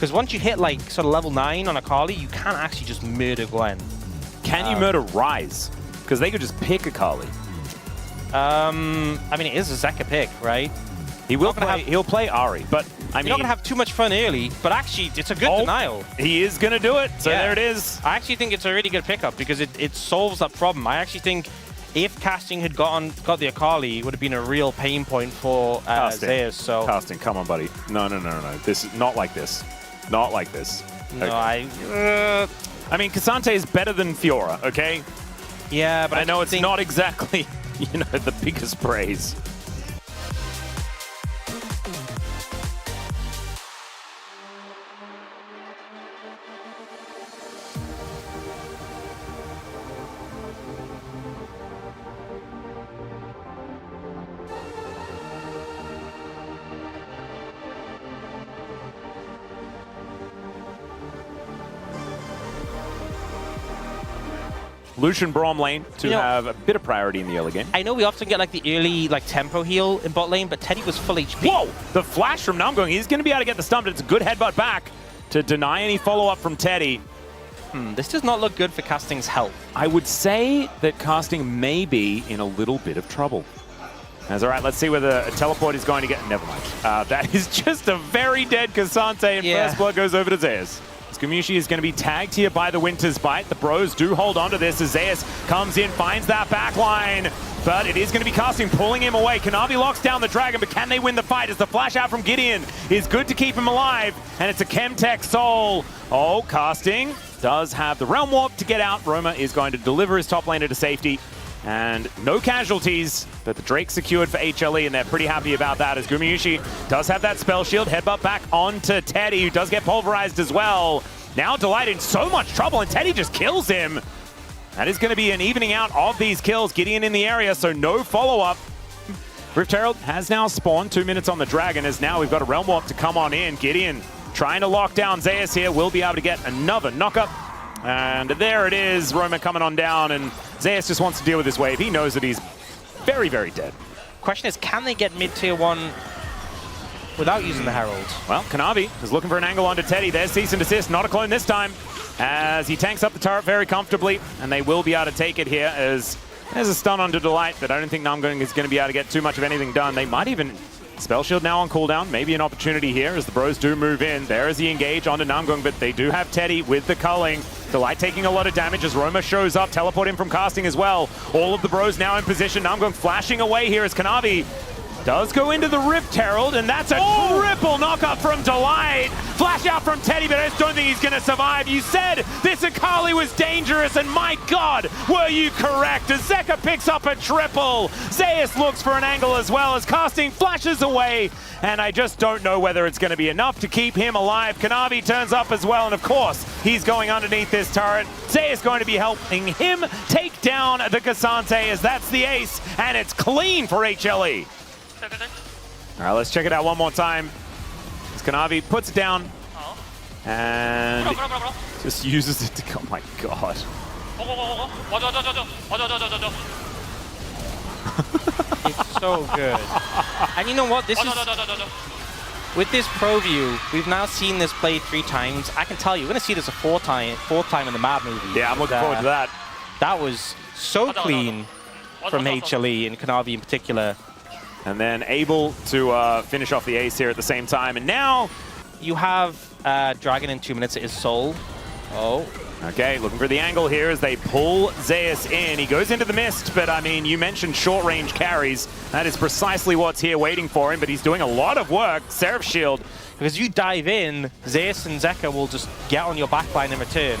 Because once you hit like sort of level 9 on Akali, you can't actually just murder Gwen. Can you murder Ryze? Because they could just pick Akali. I mean, it is a Zeka pick, right? He will play, he'll play Ahri, but I mean... You're not going to have too much fun early, but actually, it's a good denial. He is going to do it, so there it is. I actually think it's a really good pickup because it solves that problem. I actually think if casting had got the Akali, it would have been a real pain point for Zeus. So Casting, come on, buddy. No. This is not like this. Not like this. No, okay. I mean, K'Sante is better than Fiora, okay? Yeah, but I know it's not exactly, you know, the biggest praise. Lucian Braum lane to have a bit of priority in the early game. I know we often get like the early tempo heal in bot lane, but Teddy was full HP. Whoa! The flash from Namgung. He's going to be able to get the stun, but it's a good headbutt back to deny any follow-up from Teddy. This does not look good for Casting's health. I would say that Casting may be in a little bit of trouble. That's all right. Let's see whether a teleport is going to get... Never mind. That is just a very dead K'Sante, and first blood goes over to Zeus. Skirmishes is going to be tagged here by the Winter's Bite. The bros do hold on to this as Zeus comes in, finds that back line. But it is going to be Casting, pulling him away. Kanavi locks down the Dragon, but can they win the fight? As the flash out from Gideon is good to keep him alive. And it's a Chemtech Soul. Oh, Casting does have the Realm Warp to get out. Roma is going to deliver his top laner to safety. And no casualties, but the Drake secured for HLE, and they're pretty happy about that as Gumayushi does have that spell shield. Headbutt back onto Teddy, who does get pulverized as well. Now Delight in so much trouble, and Teddy just kills him. That is going to be an evening out of these kills. Gideon in the area, so no follow-up. Rift Herald has now spawned. 2 minutes on the Dragon, as now we've got a Realm Warp to come on in. Gideon trying to lock down Zeus here. Will be able to get another knockup. And there it is, Roma coming on down, and Zeus just wants to deal with this wave. He knows that he's very, very dead. Question is, can they get mid-tier 1 without using the Herald? Well, Kanavi is looking for an angle onto Teddy. There's cease and desist, not a clone this time, as he tanks up the turret very comfortably, and they will be able to take it here as there's a stun onto Delight, but I don't think Namgung is going to be able to get too much of anything done. They might even... Spell Shield now on cooldown, maybe an opportunity here as the bros do move in. There is the engage onto Namgung, but they do have Teddy with the culling. Delight taking a lot of damage as Roma shows up, teleport in from Casting as well. All of the bros now in position. Namgung flashing away here as Kanavi does go into the Rift Herald, and that's a triple knockup from Delight. Flash out from Teddy, but I just don't think he's going to survive. You said this Akali was dangerous, and my God, were you correct? As Zeka picks up a triple. Zeus looks for an angle as well as Casting flashes away, and I just don't know whether it's going to be enough to keep him alive. Kanavi turns up as well, and of course, he's going underneath this turret. Zeus going to be helping him take down the K'Sante, as that's the ace, and it's clean for HLE. All right, let's check it out one more time. As Kanavi puts it down and just uses it to... Oh my God. It's so good. And you know what? This is... With this pro view, we've now seen this played 3 times. I can tell you, we're going to see this a fourth time in the Mad movie. Yeah, I'm looking forward to that. That was so clean from HLE and Kanavi in particular. And then able to finish off the ace here at the same time. And now you have Dragon in 2 minutes. It is Soul. Oh. Okay, looking for the angle here as they pull Zeus in. He goes into the mist, but I mean, you mentioned short-range carries. That is precisely what's here waiting for him, but he's doing a lot of work. Seraph Shield. Because you dive in, Zeus and Zeka will just get on your backline in return.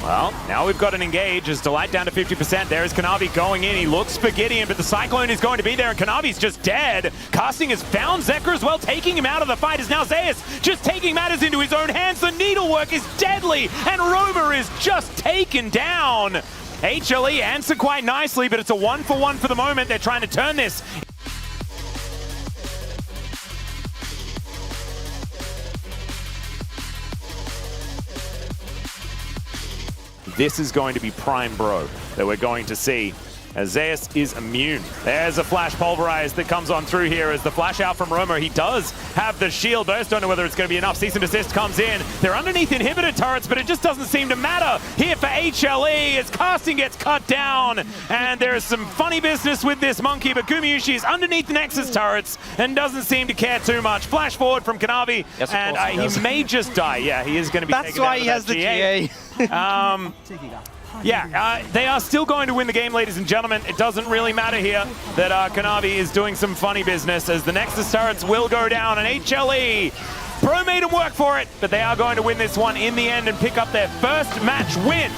Well, now we've got an engage as Delight down to 50%. There is Kanavi going in. He looks for Gideon, but the Cyclone is going to be there, and Kanavi's just dead. Casting has found Zeka as well, taking him out of the fight. Is now Zeus just taking matters into his own hands. The needlework is deadly, and Roma is just taken down. HLE answer quite nicely, but it's a 1-for-1 for the moment. They're trying to turn this. This is going to be prime bro that we're going to see as Zeus is immune. There's a flash pulverize that comes on through here as the flash out from Romer. He does have the shield burst. Don't know whether it's going to be enough. Cease and desist comes in. They're underneath inhibitor turrets, but it just doesn't seem to matter here for HLE as casting gets cut down. And there's some funny business with this monkey, but Gumayushi is underneath the Nexus turrets and doesn't seem to care too much. Flash forward from Kanavi, yes, and he may just die. Yeah, he is going to be taken why out he has of that the GA. Yeah, they are still going to win the game, ladies and gentlemen. It doesn't really matter here that Kanavi is doing some funny business as the Nexus turrets will go down, and HLE, Pro made them work for it, but they are going to win this one in the end and pick up their first match win